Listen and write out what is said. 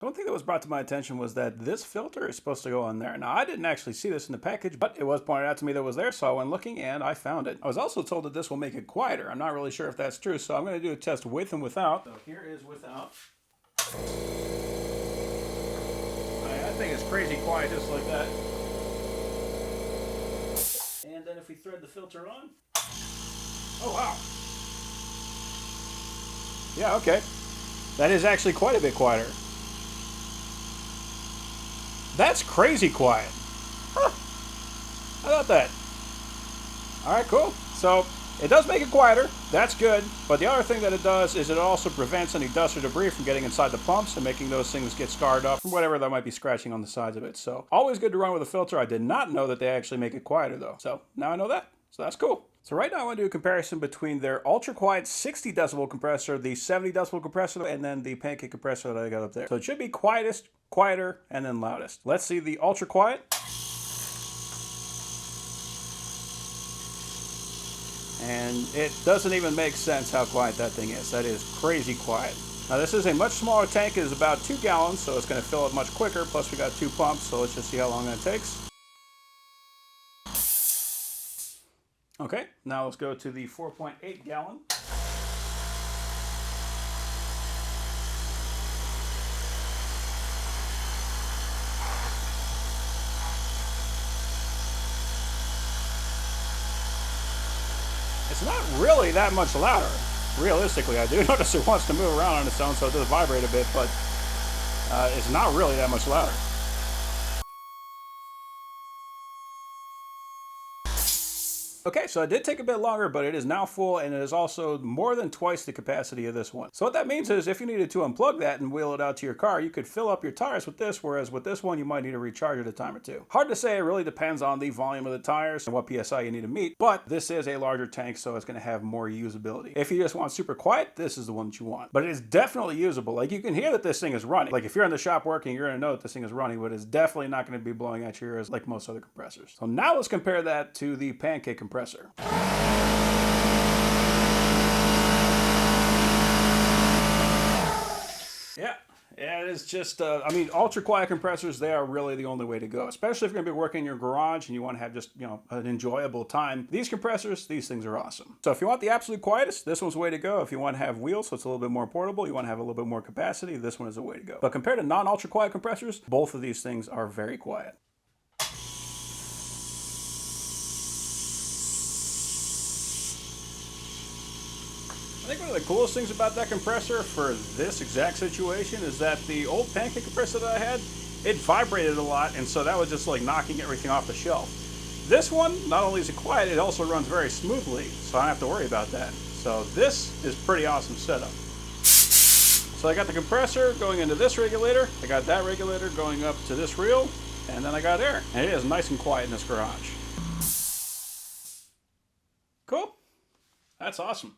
One thing that was brought to my attention was that this filter is supposed to go on there. Now, I didn't actually see this in the package, but it was pointed out to me that it was there, so I went looking and I found it. I was also told that this will make it quieter. I'm not really sure if that's true, so I'm going to do a test with and without. So here is without. I think it's crazy quiet just like that. And then if we thread the filter on. Oh, wow. Yeah, okay. That is actually quite a bit quieter. That's crazy quiet. Huh. How about that? Alright, cool. So, it does make it quieter. That's good. But the other thing that it does is it also prevents any dust or debris from getting inside the pumps and making those things get scarred up from whatever that might be scratching on the sides of it. So, always good to run with a filter. I did not know that they actually make it quieter, though. So, now I know that. So, that's cool. So right now I want to do a comparison between their ultra quiet 60 decibel compressor, the 70 decibel compressor, and then the Pancake compressor that I got up there. So it should be quietest, quieter, and then loudest. Let's see the ultra quiet. And it doesn't even make sense how quiet that thing is. That is crazy quiet. Now this is a much smaller tank. It is about 2 gallons, so it's going to fill up much quicker. Plus we got 2 pumps, so let's just see how long that takes. Okay, now let's go to the 4.8 gallon. It's not really that much louder. Realistically, I do notice it wants to move around on its own, so it does vibrate a bit, but it's not really that much louder. Okay, so it did take a bit longer, but it is now full, and it is also more than twice the capacity of this one. So what that means is if you needed to unplug that and wheel it out to your car, you could fill up your tires with this, whereas with this one, you might need to recharge it a time or two. Hard to say, it really depends on the volume of the tires and what PSI you need to meet, but this is a larger tank, so it's gonna have more usability. If you just want super quiet, this is the one that you want. But it is definitely usable. Like, you can hear that this thing is running. Like, if you're in the shop working, you're gonna know that this thing is running, but it's definitely not gonna be blowing at your ears like most other compressors. So now let's compare that to the Pancake compressor. Yeah, it is just, I mean, ultra quiet compressors, they are really the only way to go, especially if you're gonna be working in your garage and you wanna have just, an enjoyable time. These compressors, these things are awesome. So if you want the absolute quietest, this one's the way to go. If you want to have wheels, so it's a little bit more portable, you want to have a little bit more capacity, this one is the way to go. But compared to non-ultra quiet compressors, both of these things are very quiet. I think one of the coolest things about that compressor for this exact situation is that the old Pancake compressor that I had, it vibrated a lot, and so that was just like knocking everything off the shelf. This one, not only is it quiet, it also runs very smoothly, so I don't have to worry about that. So this is pretty awesome setup. So I got the compressor going into this regulator, I got that regulator going up to this reel, and then I got air. And it is nice and quiet in this garage. Cool. That's awesome.